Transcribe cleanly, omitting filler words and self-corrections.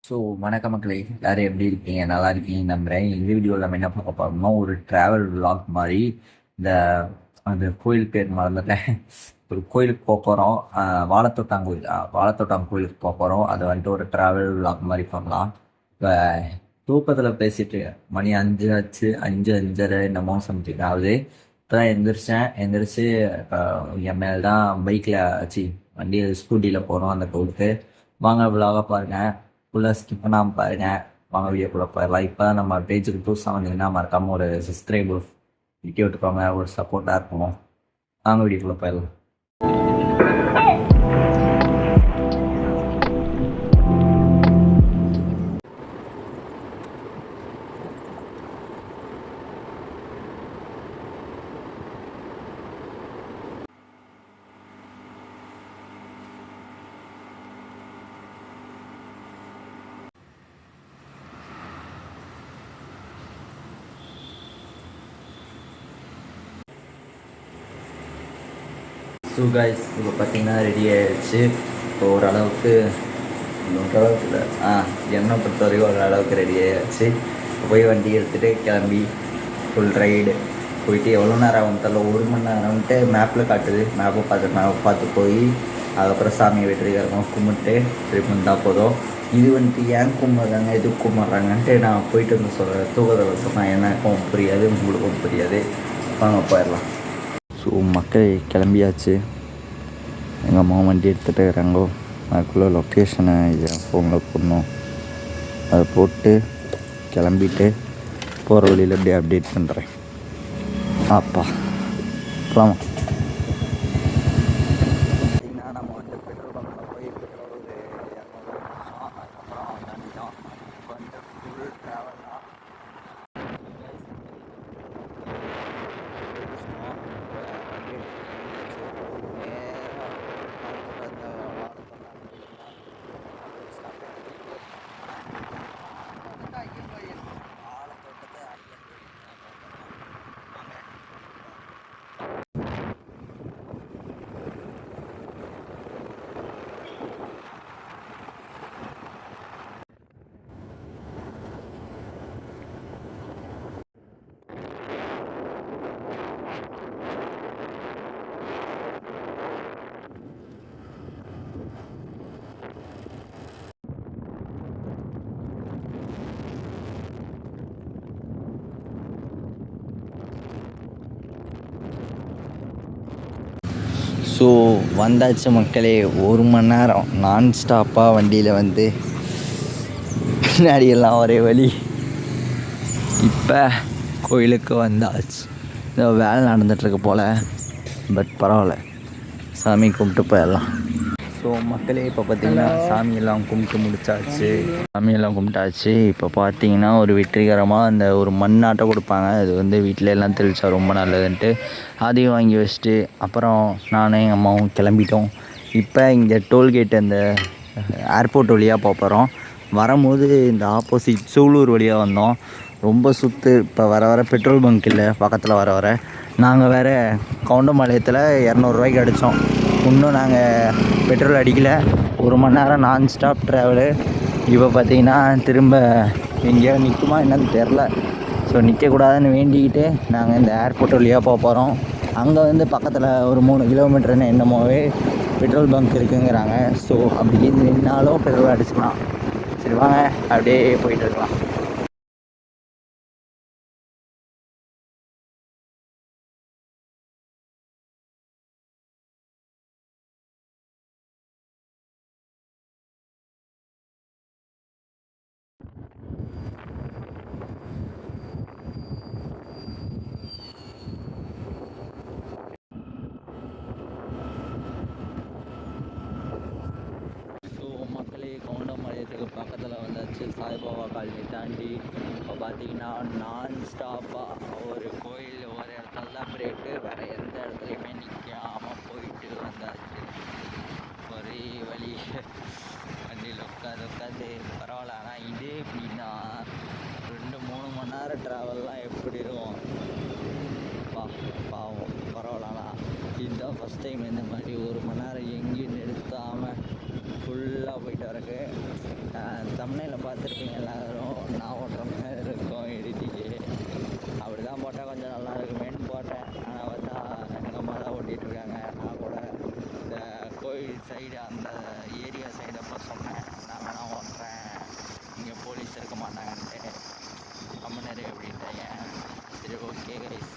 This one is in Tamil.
ஸோ வணக்க மக்களே, எல்லாரும் எப்படி இருக்கீங்க? நல்லா இருக்கீங்க நம்புறேன். இந்த வீடியோவில் நம்ம என்ன பார்க்க போறோம்னா ஒரு ட்ராவல் vlog மாதிரி. இந்த அந்த கோயில் பேர் மறந்துட்டேன். ஒரு கோயிலுக்கு போக போகிறோம். வாழைத்தோட்டான் கோயில், வாழைத்தோட்டான் கோயிலுக்கு போக போகிறோம். அது வந்துட்டு ஒரு ட்ராவல் vlog மாதிரி பண்ணலாம். இப்போ தூக்கத்தில் பேசிட்டு மணி 5 ஆச்சு, 5 5:30 என்னமோ சம்திங் ஆகுது. இப்போ தான் எந்திரிச்சு இப்போ என் மேல் தான் பைக்கில் ஆச்சு வண்டியில் ஸ்கூட்டியில் போகிறோம் அந்த கோயிலுக்கு. வாங்க விலாக பாருங்கள், ஃபுல்லாக ஸ்கிப் பண்ணாமல் பாருங்கள். வாங்க வீடியோக்குள்ளே போயிடலாம். இப்போ நம்ம பேஜுக்கு புதுசாக வந்தீங்கன்னா மறக்காமல் ஒரு சப்ஸ்கிரைபர் விட்டு விட்டுக்கோங்க, ஒரு சப்போர்ட்டாக இருக்கும். வாங்க வீடியோக்குள்ளே போயிடலாம். ஸோ கைஸ், இப்போ பார்த்தீங்கன்னா ரெடி ஆகிடுச்சு. இப்போ ஓரளவுக்கு இல்லை, எண்ணெய் பொறுத்த வரைக்கும் ஓரளவுக்கு ரெடி ஆகிடுச்சு. போய் வண்டி எடுத்துகிட்டு கிளம்பி ஃபுல் ரைடு போயிட்டு எவ்வளோ நேரம் ஆகும் தெரியல, 1 மணி நேரம்ன்ட்டு மேப்பில் காட்டுது. மேப்பை பார்த்து போய் அதுக்கப்புறம் சாமியை வெற்றிகரமாக கும்பிட்டு திருப்பி வந்தால் போதும். இது வந்துட்டு ஏன் கும்பிட்றாங்க, எதுக்கு கும்பிட்றாங்கன்ட்டு நான் போயிட்டு வந்து சொல்கிறேன். தூக்கத்தில் சொன்னால் எனக்கும் புரியாது, உங்களுக்கும் புரியாது. வாங்க போயிடலாம். ஸோ மக்கள் கிளம்பியாச்சு. எங்கள் அம்மா வண்டி எடுத்துகிட்டு இருக்கிறாங்கோ. அதுக்குள்ளே லொக்கேஷனை என் ஃபோனில் போடணும். அதை போட்டு கிளம்பிட்டு போகிற வழியில் அப்படியே அப்டேட் பண்ணுறேன். அப்பா போகலாமா? ஸோ வந்தாச்சு மக்களே. 1 மணி நேரம் நான் ஸ்டாப்பாக வண்டியில் வந்து பின்னாடியெல்லாம் ஒரே வழி. இப்போ கோயிலுக்கு வந்தாச்சு. இந்த வேலை நடந்துகிட்ருக்கு போல், பட் பரவாயில்ல, சாமி கும்பிட்டு போயிடலாம். ஸோ மக்களே, இப்போ பார்த்திங்கன்னா சாமியெல்லாம் கும்பிட்டாச்சு. இப்போ பார்த்தீங்கன்னா ஒரு வெற்றிகரமாக அந்த ஒரு மண்ணாட்டை கொடுப்பாங்க. அது வந்து வீட்டில் எல்லாம் தெளித்தா ரொம்ப நல்லதுன்ட்டு அதையும் வாங்கி வச்சுட்டு அப்புறம் நானும் எங்கள் அம்மாவும் கிளம்பிட்டோம். இப்போ இங்கே டோல்கேட் அந்த ஏர்போர்ட் வழியாக போகிறோம். வரும்போது இந்த ஆப்போசிட் சூலூர் வழியாக வந்தோம். ரொம்ப சுற்று. இப்போ வர பெட்ரோல் பங்க் இல்லை பக்கத்தில். வர நாங்கள் வேறு கவுண்டம்பாளையத்தில் 200 அடித்தோம். இன்னும் நாங்கள் பெட்ரோல் அடிக்கலை. 1 மணி நேரம் நான் ஸ்டாப் ட்ராவலு. இப்போ பார்த்திங்கன்னா திரும்ப எங்கேயோ நிற்குமா என்னன்னு தெரில. ஸோ நிற்கக்கூடாதுன்னு வேண்டிக்கிட்டு நாங்கள் இந்த ஏர்போர்ட் வழியாக போகிறோம். அங்கே வந்து பக்கத்தில் ஒரு 3 கிலோமீட்டர்னு என்னமோவே பெட்ரோல் பங்க் இருக்குங்கிறாங்க. ஸோ அப்படி நின்னாலும் பெட்ரோல் அடிச்சுக்கலாம். சரி வாங்க அப்படியே போயிட்டு இருக்கலாம். கவுண்டம்பாளையத்துக்கு பக்கத்தில் வந்தாச்சு. சாய்பாபா காலனி தாண்டி இப்போ பார்த்தீங்கன்னா நான் ஸ்டாப்பாக ஒரு கோயில் ஒரு இடத்துல தான் பிரேக்கு, வேறு எந்த இடத்துலையுமே நிற்காமல் போயிட்டு வந்தாச்சு. ஒரே வழி வண்டியில் உட்காந்து பரவாயில்ல. ஆனால் இதே எப்படின்னா 2-3 மணி நேரம் ட்ராவல்லாம் எப்படி இருக்கும் பாவம். பரவாயில்ல. இதுதான் ஃபஸ்ட் டைம் இந்த மாதிரி 1 மணி நேரம் எங்கேயும் நிறுத்தாமல் ஃபுல்லாக போயிட்டு வரக்கு. தமிழில் தம்ப்நெயிலில் பார்த்துருப்பீங்க எல்லோரும். நான் ஓட்டுற மாதிரி இருக்கும் எடிட்டிங்கு. அப்படி தான் போட்டால் கொஞ்சம் நல்லா இருக்குமேன்னு போட்டேன். ஆனால் பார்த்தா எங்கள் அம்மா தான் ஓட்டிகிட்ருக்காங்க. நான் கூட இந்த கோயில் சைடு அந்த ஏரியா சைடு அப்போ சொன்னேன், நான் வேணால் ஓட்டுறேன், இங்கே போலீஸ் இருக்க மாட்டாங்கன்ட்டு. கம்மனரு அப்படின்ட்டாங்க. சரி, ஓகே கைஸ்.